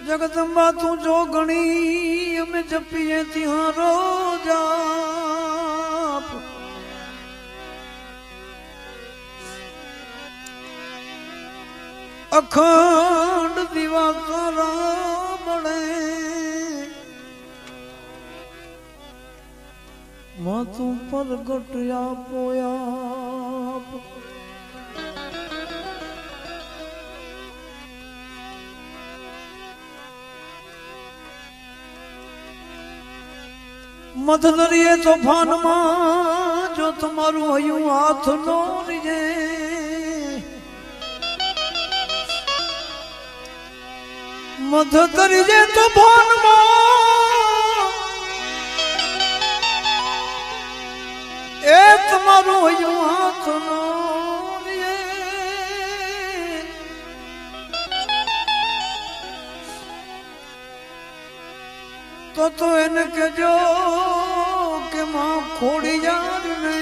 जगदम्बा तू जो गणी हमें जपिए तिहारो जाप अखंड दीवा तारा बड़े मातू प्रगट पोया मत दरिए तूफान मां जो तुम्हारू हयूं हाथ नो रिजे मत दरिए तूफान मां ए तुम्हारू हयूं हाथ नो रिजे तो इनके जो के मां खोड़ी यार ने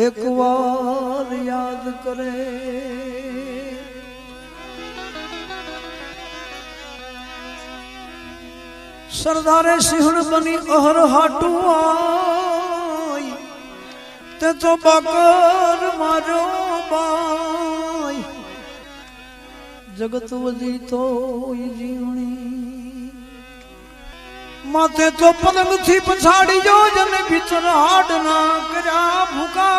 एक बार याद करे सरदारे सिंहण बनी अहर हाटू आई ते तो बकर मारो बाई जगत वजी तो जीवनी माथे तो पलंग थी पछाड़ी जो जन भीतर हाड ना करा भूखा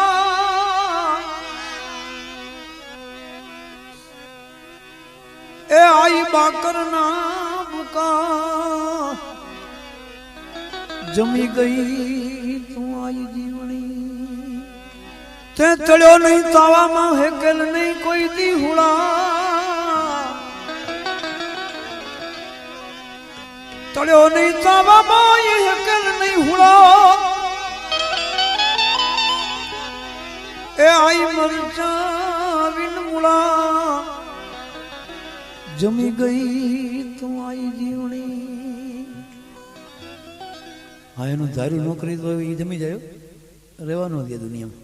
ए आई बाकर ना भूखा जमी गई तू आई जीवनी ते तड़ो नहीं तावा मां है गल नहीं कोई दी हुड़ा तड़ो नहीं तावा मां ये गल नहीं हुड़ा ए आई मरचा बिन मुड़ा जमी गई तू आई जीवनी हाँ एनु धारू न करी तो ये जमी जायो रेवानो दिया दुनिया में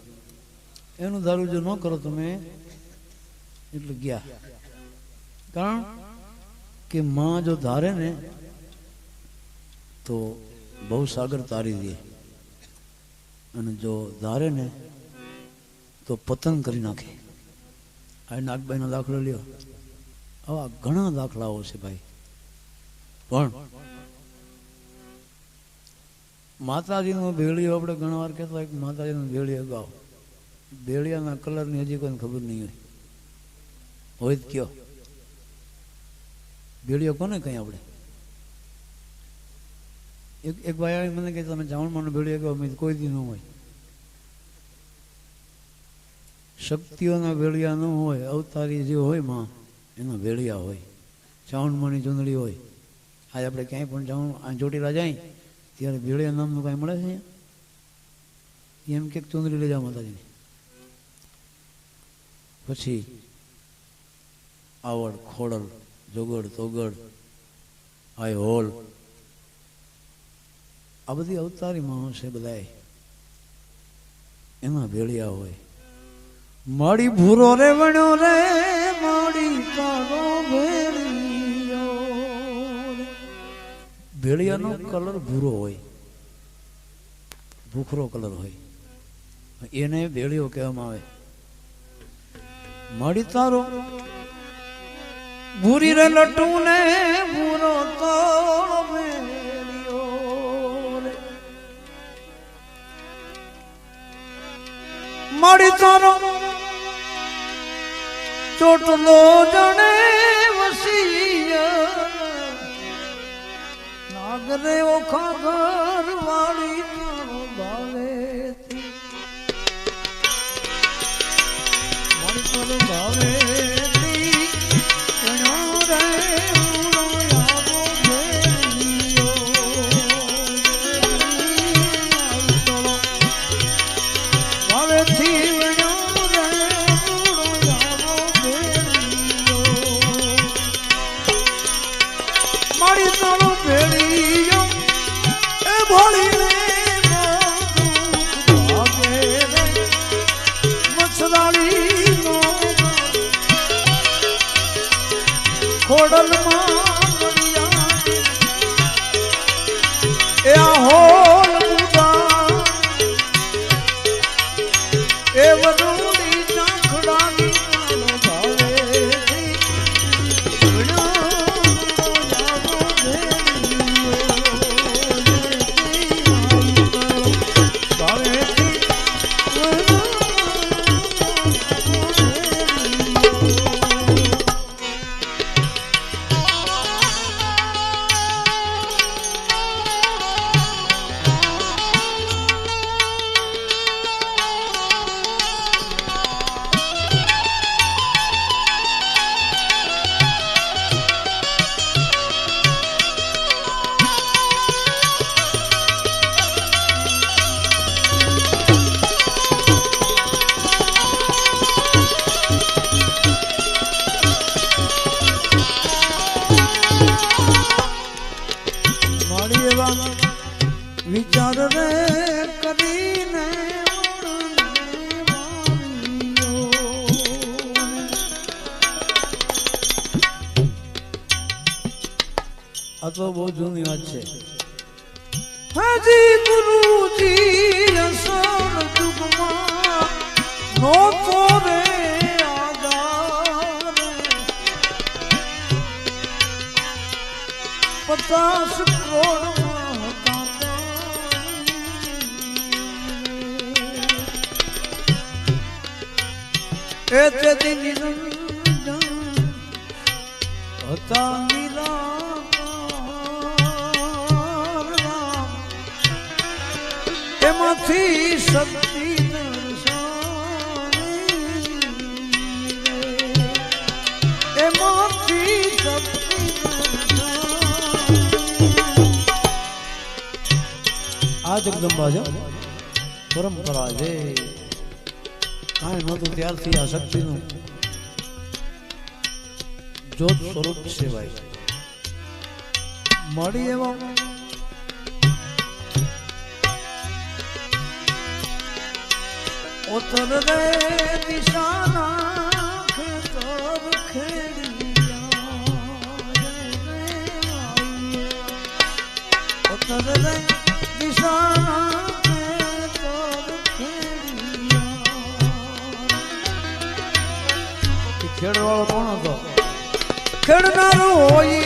एनु धारू जो न करो તમે એટલે ગયા કારણ કે मां जो धारे ने तो बहु सागर तारी दिए અને જો ધારે ને તો પતન કરી નાખે આ નાગબાઈનો દાખલો લ્યો આવા ઘણા દાખલાઓ છે ભાઈ પણ માતાજીનો ભેળિયો આપણે ઘણા વાર કહેતા હોય કે માતાજીનો ભેળિયો ગાવ ભેળિયાના કલરની હજી કોઈને ખબર નહીં હોય જ કયો ભેળિયો કોને કઈ આપણે એક ભાઈ મને કહે તમે ચાવણમાં ભેળિયો ગાવ મેં કોઈ દી ન હોય શક્તિઓના ભેળિયા ન હોય અવતારી જે હોય માં એના ભેળિયા હોય ચાવણમાંની ચૂંદડી હોય આજે આપણે ક્યાંય પણ ચાવણ ચોટીલા જાય ત્યારે ભેળિયા નામનું કાંઈ મળે છે એમ કે ચૂંદડી લઈ જાઓ માતાજીની પછી આવડ ખોડલ જોગડ તોગડ આય હોલ આ બધી અવતારી માણસ છે બધાય એમાં ભેળિયા હોય માડી ભૂરો રે વણ્યો રે માડી તારો ભેળિયો ભેળિયાનો કલર ભૂરો હોય ભૂખરો કલર હોય એને ભેળિયો કહેવામાં આવે માડી તારો ભૂરી રે લટુ ને ભૂરો તારો ભેળિયો માડી તારો ચોટલો જણે વસીય નાગરે ઓખા ઘર વાળી તારો ભાવે મારી તારો ભાવે ખોડલમાં એ હોલ મુદા એ વડોડી ચાખડાની ભાવે વિચાર રે કરીને આ તો બહુ જૂની વાત છે. હજી ગુરુજી અસર દુઃખમાં નોતો રે આધાર 50 કરોડ એતે નિરંજન હતા નિરાકાર એમાંથી શક્તિ એમાંથી શક્તિ આ જગદંબા છે પરંપરા છે. કાંઈ નહોતું ત્યારથી આ શક્તિનું જોત સ્વરૂપ સેવાય મળી એવો ઉત્તર રે દિશાના ખેતર ખેડિયા ઉત્તર રે દિશાના ખેડવાળો કોણ હતો? ખેડનારો હોય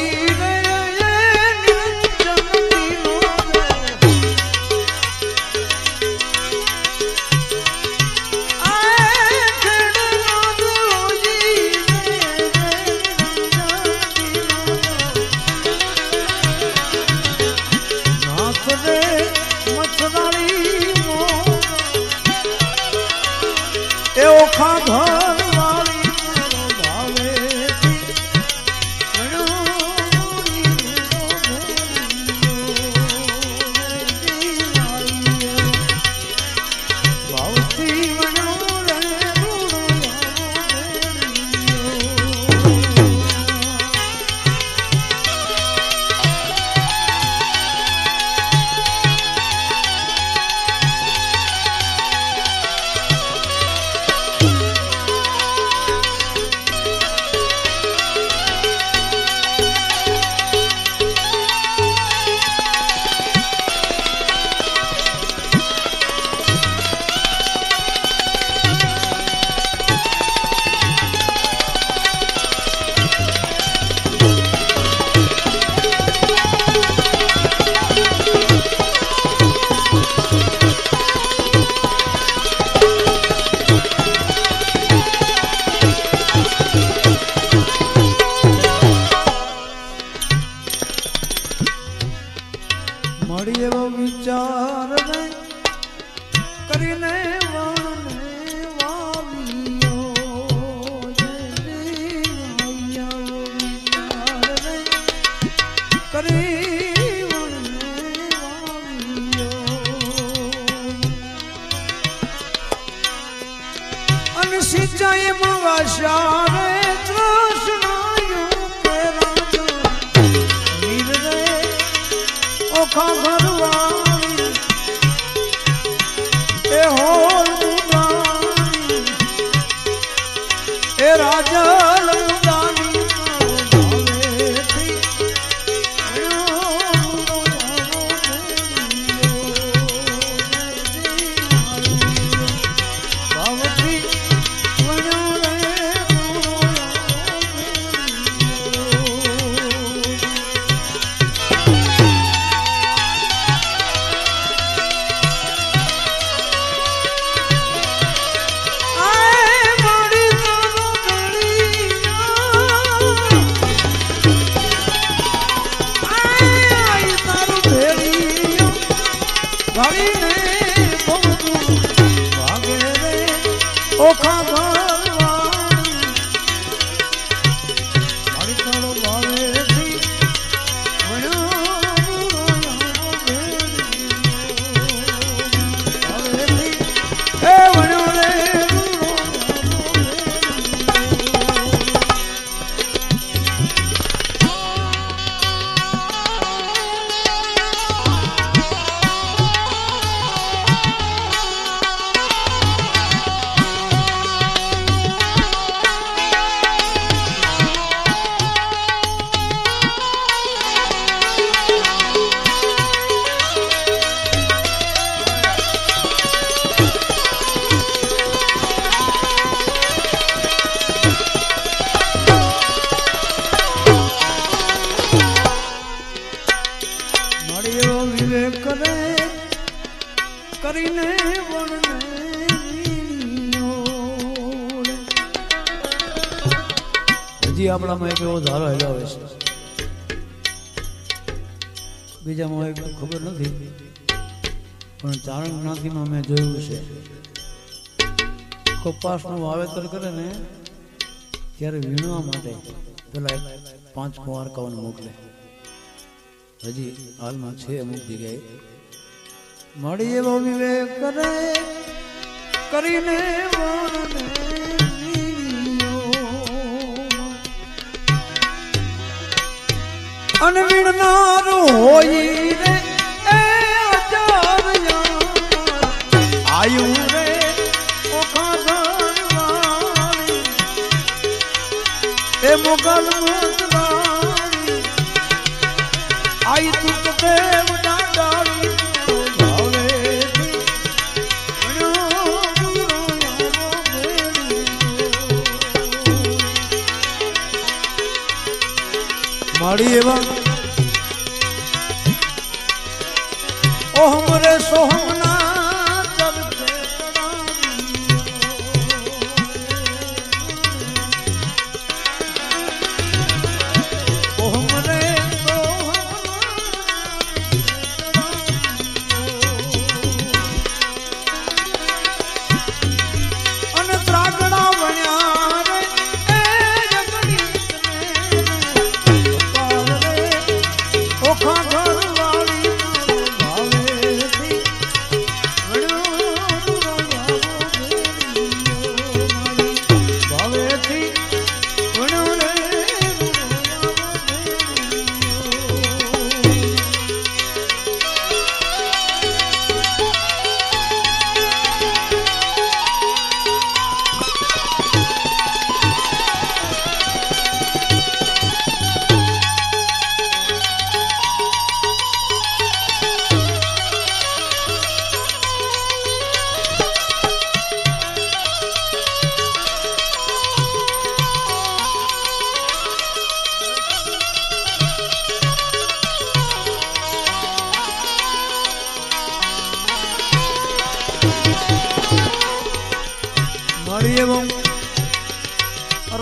એ ઓખા ઘર મળી એવો વિચાર કરીને અને સિંચાઈ માં વાશારે તૃષ્ણાયું ઓખા ભરવાની એ હોલ એ રાજલ ઉદાની હજી આપણામાં એક એવો ધારો હલાવે છે, બીજામાં એક ખબર નથી, પણ ચારણ જ્ઞાતિમાં મેં જોયું છે કપાસનું વાવેતર કરે ને ત્યારે વીણવા માટે પેલા 5 કુંવારકાઓને મોકલે. હજી હાલમાં છે અમુક જગ્યાએ. મળી એવો વિવેક કરે કરીને અને વીણનાર હોય રે એ આયુ રે એ મોગલ મોગલાણી આઈ તું તો દેવ ડાડાણી માડી એવા ઓહમ રે સોહમના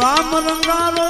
રામ રંગાલો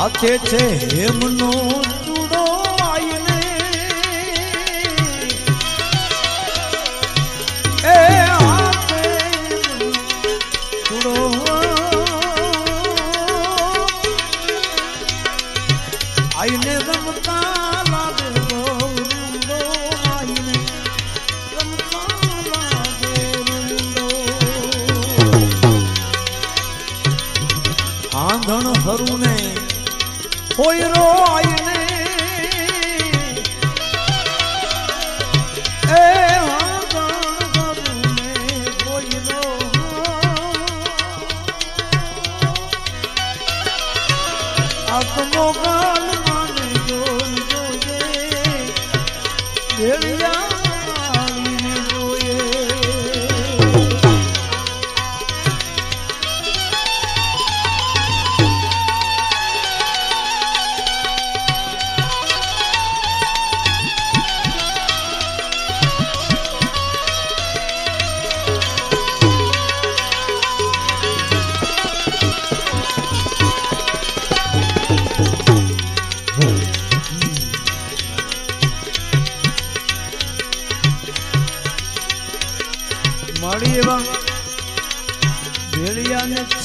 હાથે છે હેમનો ચૂડો આઈને એ હાથે ચૂડો આઈને રમતા લાગે ગોરુડો આઈને રમતા લાગે રૂડો આંધણ હરુને હોયરો આઈને એ હાગણને હોયરો આત્મો ગાલ માને જોજે ભેળિયાળીને જોયે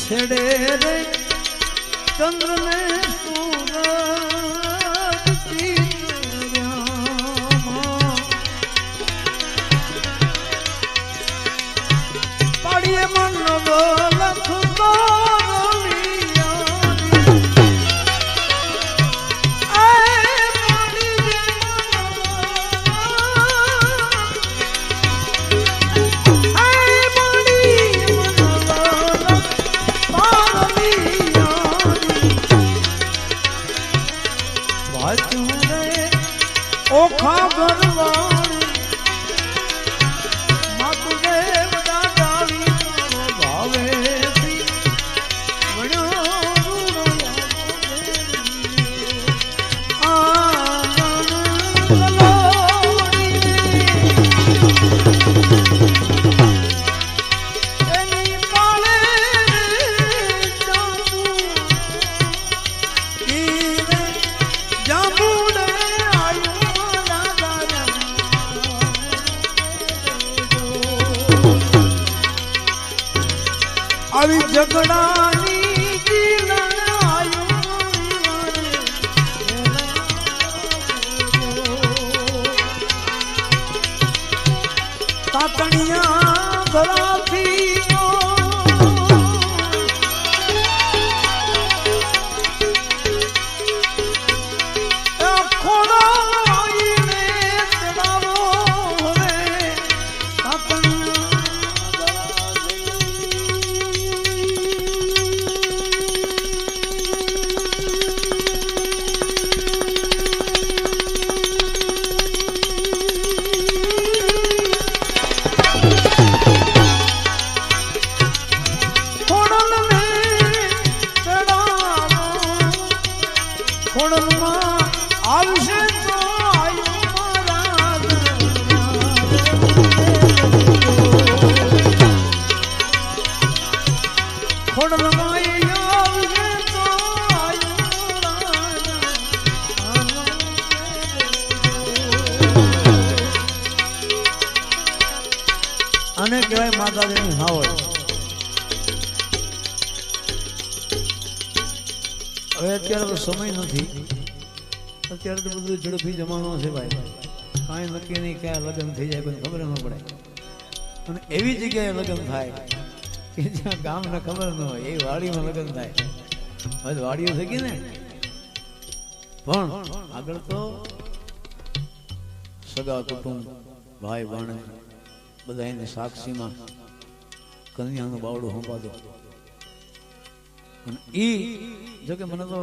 छेड़े रे चंद्र ने सूरज पाड़िए मन लख ओखा भरवाणी मातुदेव दादाली भावे वणो આવી ઝઘડાની તાતણિયા ભરાથી આવશે તો આને કહેવાય માતાજીની હાવળ. હવે અત્યારે તો સમય નથી, અત્યારે તો બધું ઝડપી જમાનો છે ભાઈ. કાંઈ નક્કી નહીં ક્યાં લગ્ન થઈ જાય કોઈ ખબર ન પડે. અને એવી જગ્યાએ લગ્ન થાય કે જ્યાં ગામને ખબર ન હોય, એ વાડીમાં લગ્ન થાય. હવે વાડીઓ થઈ ગઈ ને, પણ આગળ તો સગા કુટુંબ ભાઈ ભાણે બધા એને સાક્ષીમાં કન્યાનું બાવડું સંપાદો. અને ઈ જોકે મને તો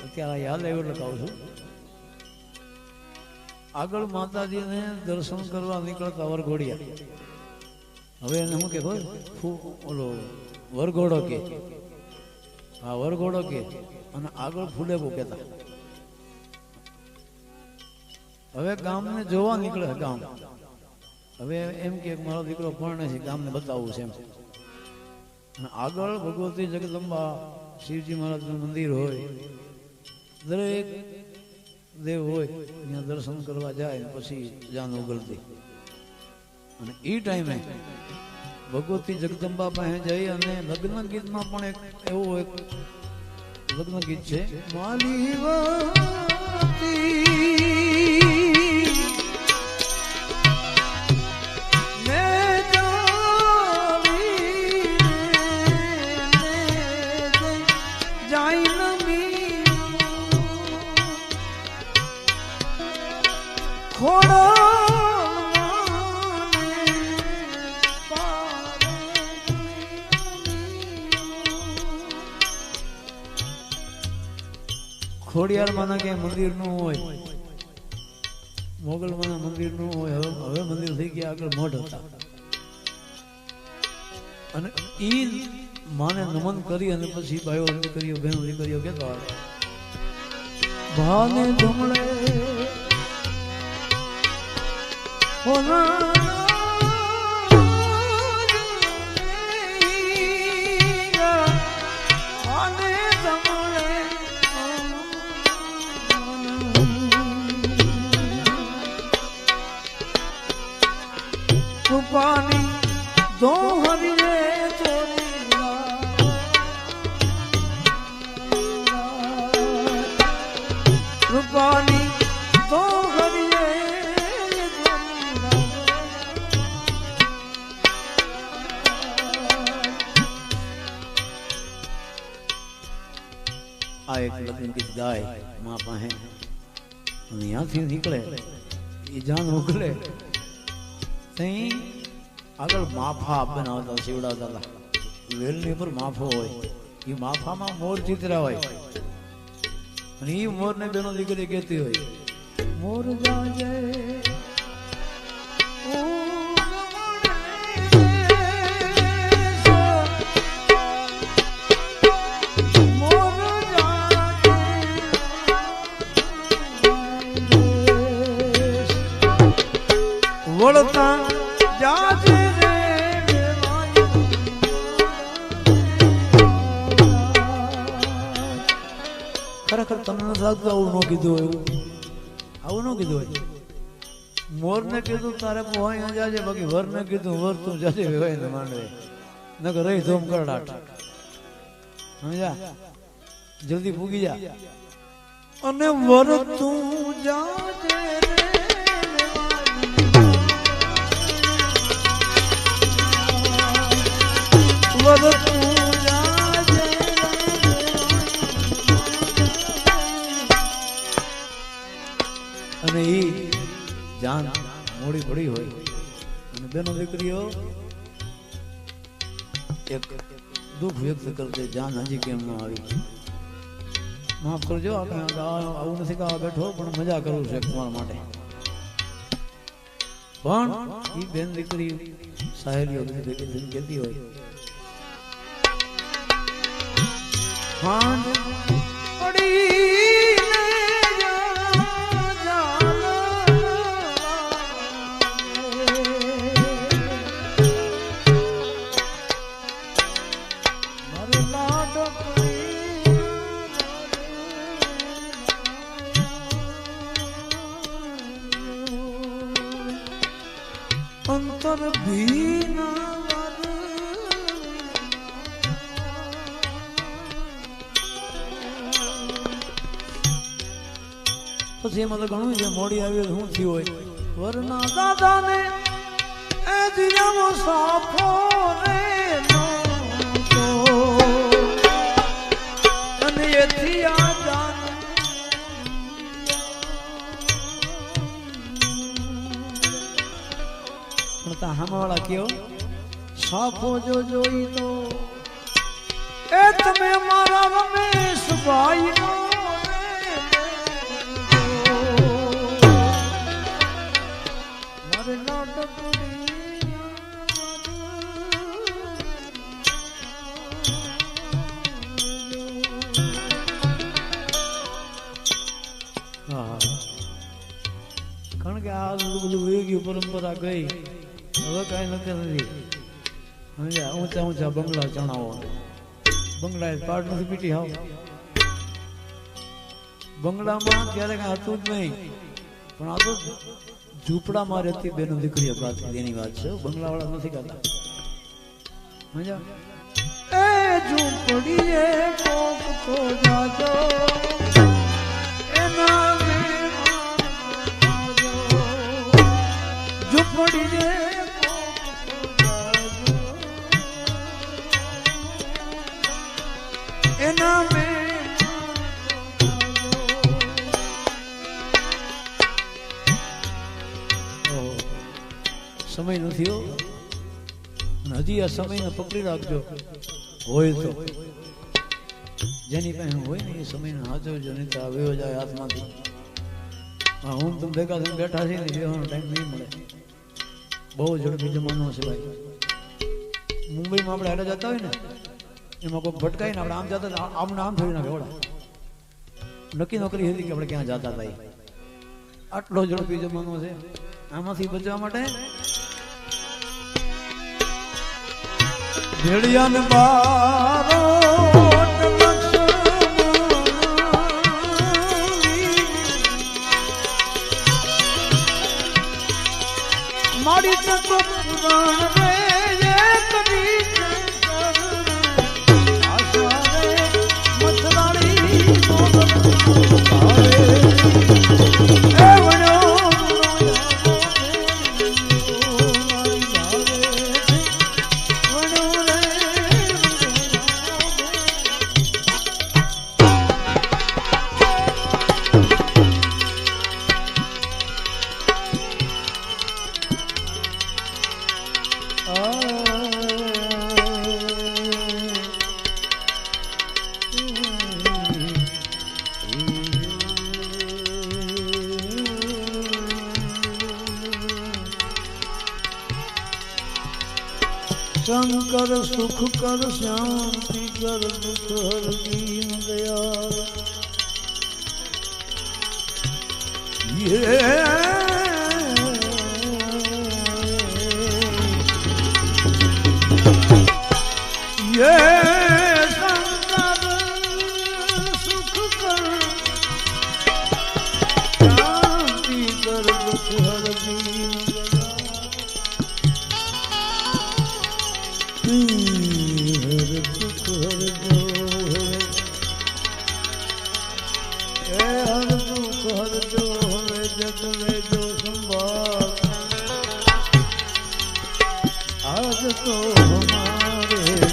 અત્યારે યાદ આવ્યું એટલે કહું છું, આગળ માતાજીને દર્શન કરવા નીકળતા વરઘોડિયા, હવે એને શું કે ઓલો વરઘોડો કે, હા વરઘોડો કે, અને આગળ ફૂલેબો કહેતા. હવે ગામને જોવા નીકળે ગામ. હવે એમ કે મારો દીકરો પરણે છે, ગામને બતાવવું છે એમ. અને આગળ ભગવતી જગદંબા શિવજી મહારાજનું મંદિર હોય, દરેક દેવ હોય, ત્યાં દર્શન કરવા જાય પછી જાન ઉગલતી. અને એ ટાઈમે ભગવતી જગદંબા પાસે જઈ અને લગ્ન ગીતમાં પણ એક એવું એક લગ્ન ગીત છે, માલીવતી ખોડિયારમાં ના ક્યાંય મંદિર નું હોય, મોગલમાં ના મંદિર નું હોય. હવે મંદિર થઈ ગયા, આગળ મઠ હતા. અને ઈ માને નમન કરી અને પછી ભાઈઓ દીકરીઓ બહેનો દીકરીઓ કેતા ભાને ધમળે પાણી દો હરી રે ચોરીલા कृपानी तो घड़िए आ एक लखन की गाय मां पाहे અને ત્યાંથી નીકળે એ જાન ઉકળે તઈ આગળ માફા બનાવતા શિવડાવતા હતા વેલની ઉપર માફો હોય એ માફામાં મોર ચિતરા હોય અને એ મોરને બેનો દીકરી કહેતી હોય મોર જાજે વળતા જાજે ખરેખર તમને લાગતું આવું ન કીધું હોય આવું ન કીધું હોય મોર ને કીધું તારે પોહાઈ જાજે બાકી વર ને કીધું વર તું જાજે વેવાય ને માંડવે નકર રહી ધોમ કરડાટ સમજા જલ્દી પૂગી જા અને વર તું જાજે અને ઈ જાન મોડી પડી હોય અને બેનો દીકરીઓ એક દુઃખ વ્યક્ત કરતે જાન હજી કેમ ન આવી માફ કરજો આપણે આવું નથી કે બેઠો પણ મજા કરું છે તમારા માટે પણ ઈ બેન દીકરી સહેલીઓ ભેગી કહેતી હોય અંતર ભીના પછી એમાં તો ઘણું છે મોડી આવી શું થયું હોય વરના દાદા ને એ દિયાનો સાફો રે અને એથી આ જાન પણ તા હામાવાળા કયો સાફો જો જોઈ તો એ તમે મારા રમેશ ભાઈ નો કારણ કે આ બધું વેગી પરંપરા ગઈ હવે કઈ નથી ઊંચા ઊંચા બંગલા ચણાવો બંગલા પાડ નથી પીટી હાવ બંગલામાં ત્યારે કઈ હતું જ નહીં પણ આ તો ઝૂંપડામાં રહેતી બેનો દીકરીઓ ગાતી એની વાત છે બંગલા વાળા નથી ગાતા મજા એ ઝૂંપડીએ કોક તો જાજો એના ઝૂંપડીએ એના સમય નથી હજી આ સમયને પકડી રાખજો હોય તો જેની પાસે હોય ને એ સમયને સાચવજો નહીં તો આવ્યો જાય હાથમાંથી હું તમે ભેગા થઈને બેઠા છે ને બેવાનો ટાઈમ નહીં મળે બહુ ઝડપી જમાનો છે ભાઈ મુંબઈમાં આપણે હારે જતા હોય ને એમાં કોઈ ભટકાઈને આપણે આમ જતા આમને આમ થોડી નાખે ઓળા નક્કી નોકરી હતી કે આપણે ક્યાં જતા હતા આટલો ઝડપી જમાનો છે આમાંથી બચવા માટે ભેડિયાને બારો મારી તો પુરાણ રે એક રીત આશા રે મથરાળી शंकर सुख कर शांति कर दुख हर दीन दयाल ये शंकर सुख कर शांति कर दुख हर दीन आज तो हमारे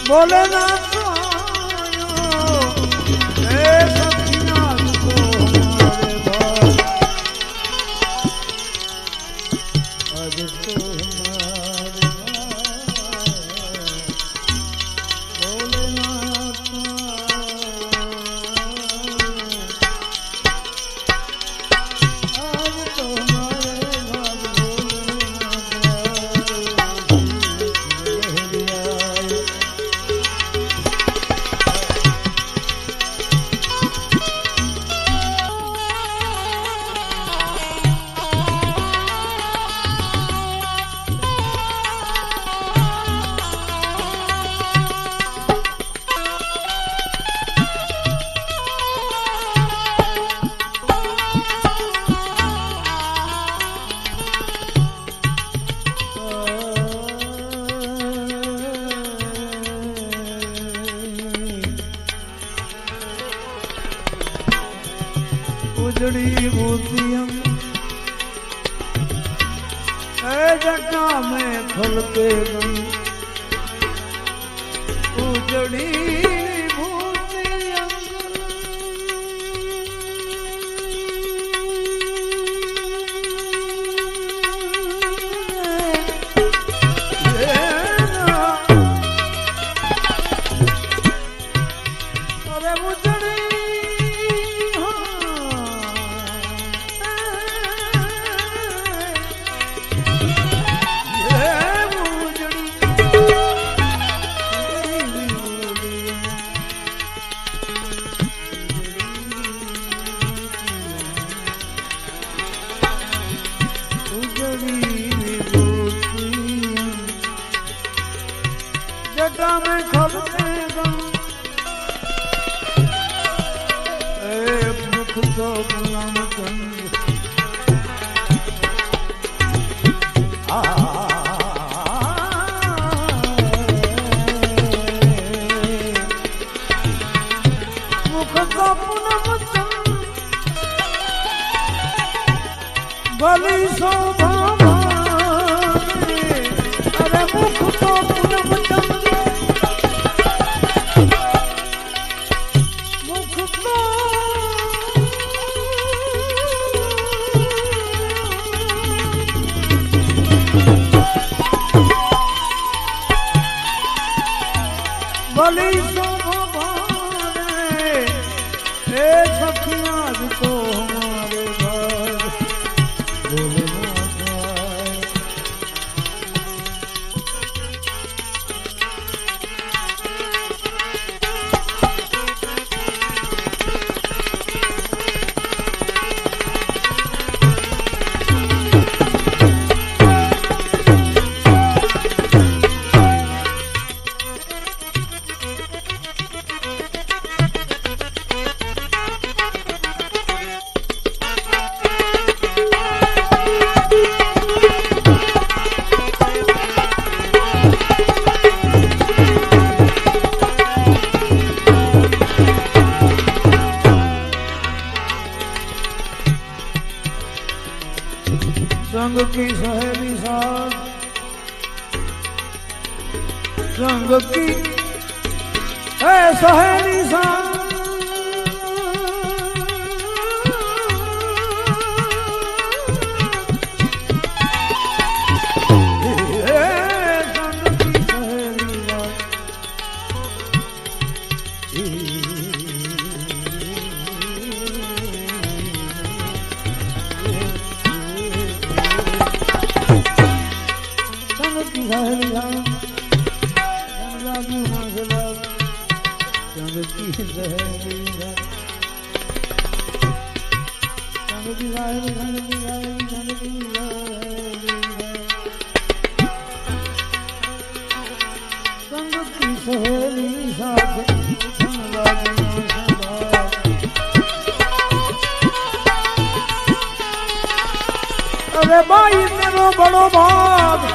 बोले ना तो सखीनाथ को हमारे भाई आज तो हमारे बोले ना उजड़ी बूटियां जटा में फल के गई उजड़ी बूटियां अरे उजड़ी जटा में खलते मुख तो गुलाम चंद मुख तो पूनम चंद भली शोभा अरे मुख तो पूनम चंद भली शोभा सखियाँ तो हमारे घर बोले संग की सहेली साथ संग की है सहेली साथ संग की सहेली साथ अरे भाई तेरो बड़ो भाग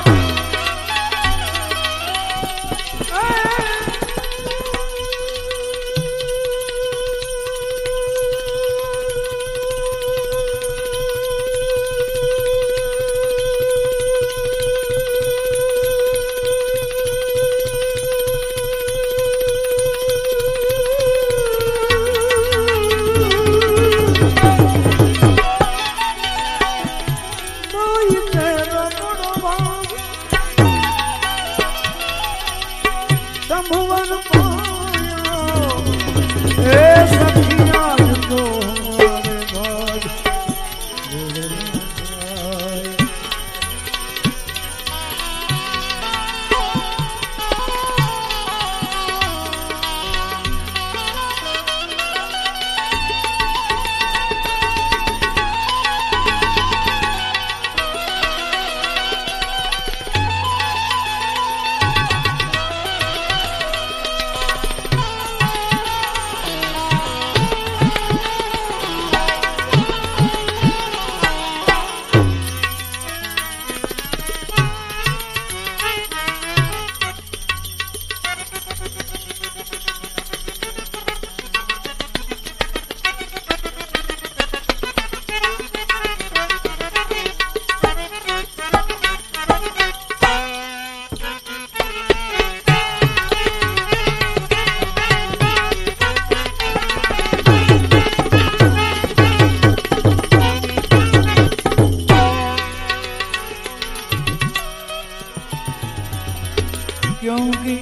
क्योंकि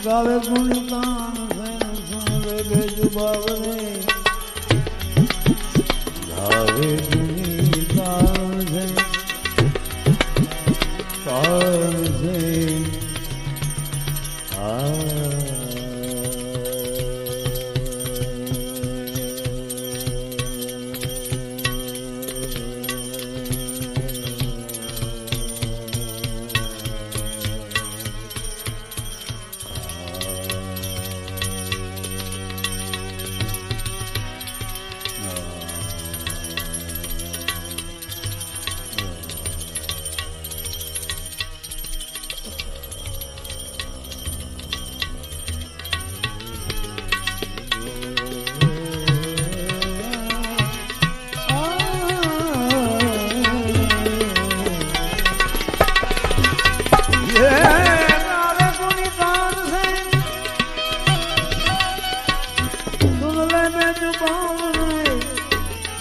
गावे गुणगान सुनवे बेजुबावले गावे गुणगान से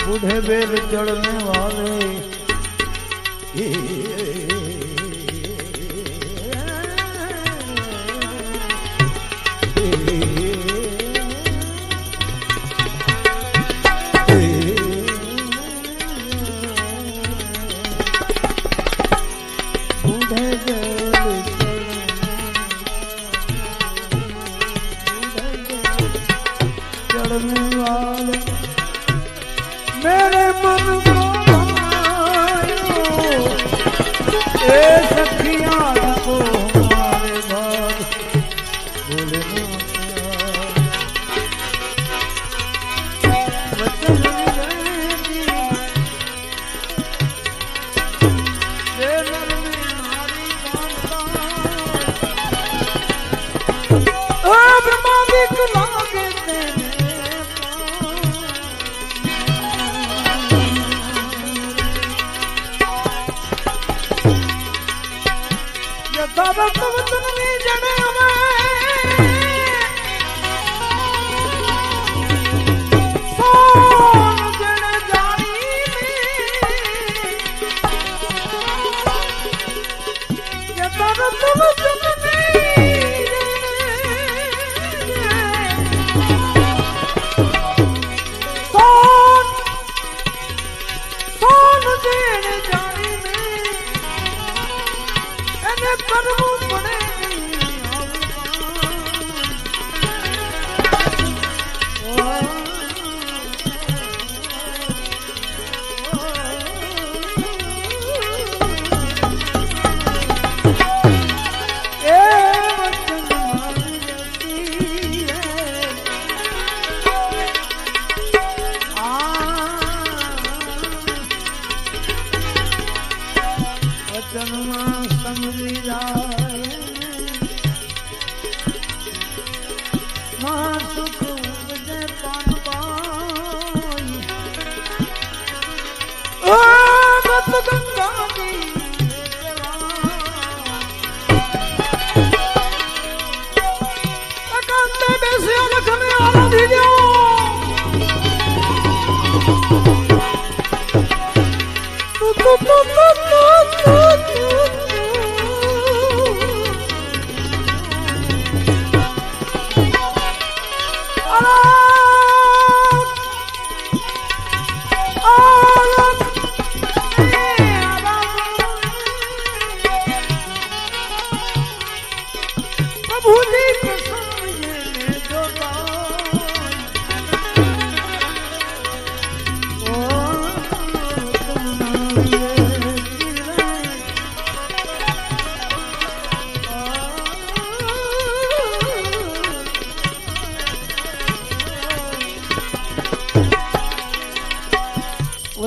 बूढ़े बेल चढ़ने वाले चढ़ने वाले मेरे मन को ए सखियां को हमारे भाग बोले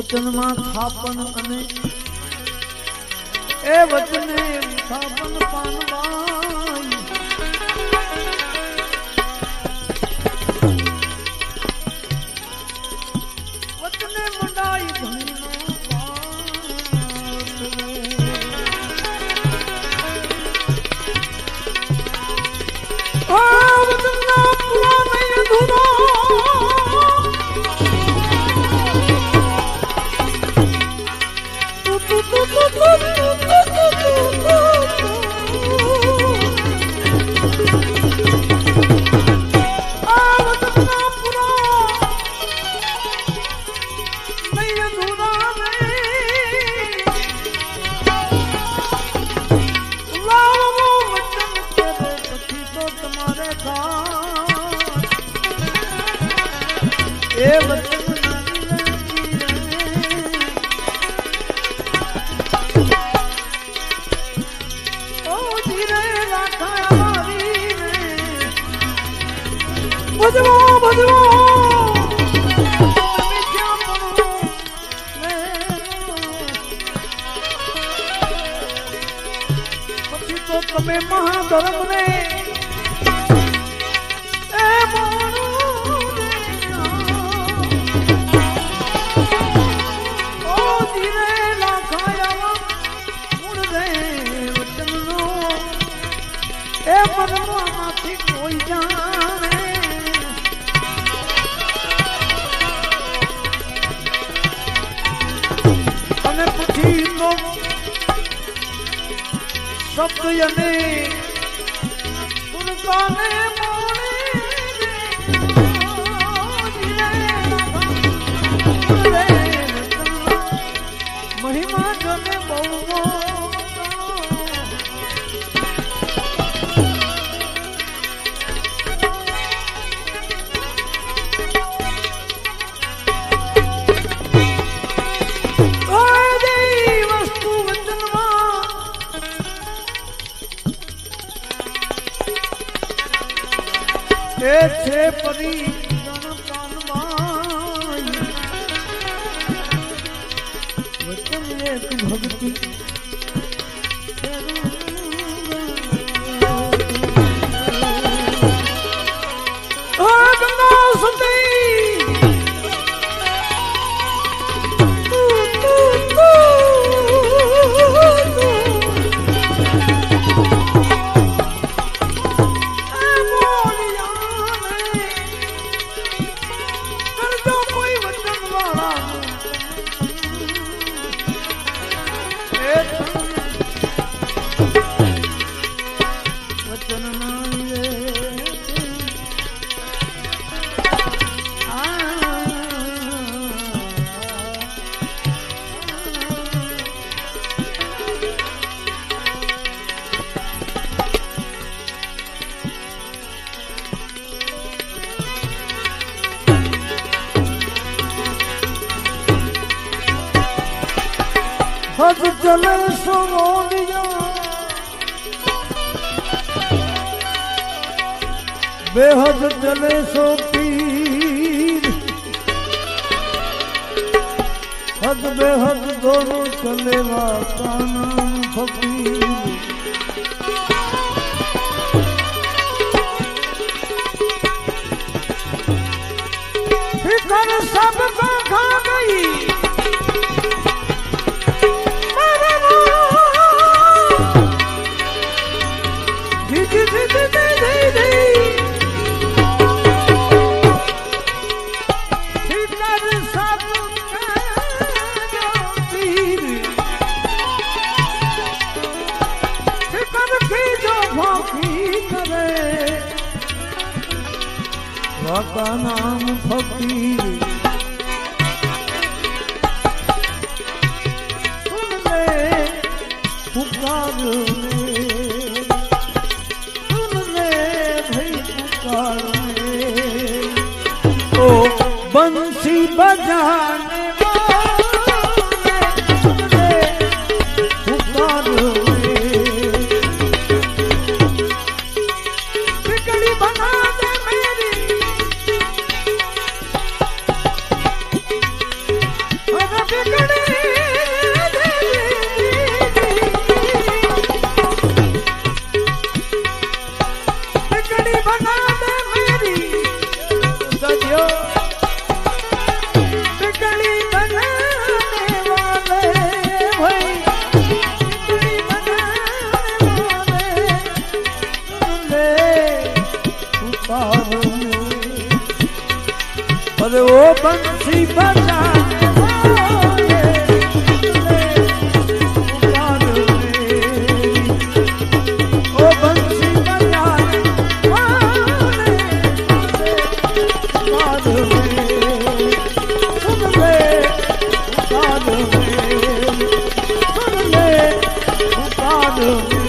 વચનમાં થાપન અને એ વચને થાપન પાનવાઈ વચને મંડાઈ ધણીનો પાઠ વચનના પૂરા નહીં અધૂરા તમે મહાધર્મ ને કોઈ જાણે અને પછી તો શબ્દ અને દુર્ગાને મહિમા જને બહુ છે પરી વચન એક ભક્તિ મોલિયા बेहद चले सो पीर हद बेहद दोनों चले काना फकीर फिकर सबको खा गई का नाम फकीर सुन ले पुकार सुन ले भाई पुकार ओ बंसी बजाने वाले सुन ले पुकार बिगड़ी बना दे मेरी अरे वो बंसी बजाने वाले पुकार मेरी ओ बंसी बजाने वाले पुकार मेरी सुन ले पुकार मेरी सुन ले पुकार मेरी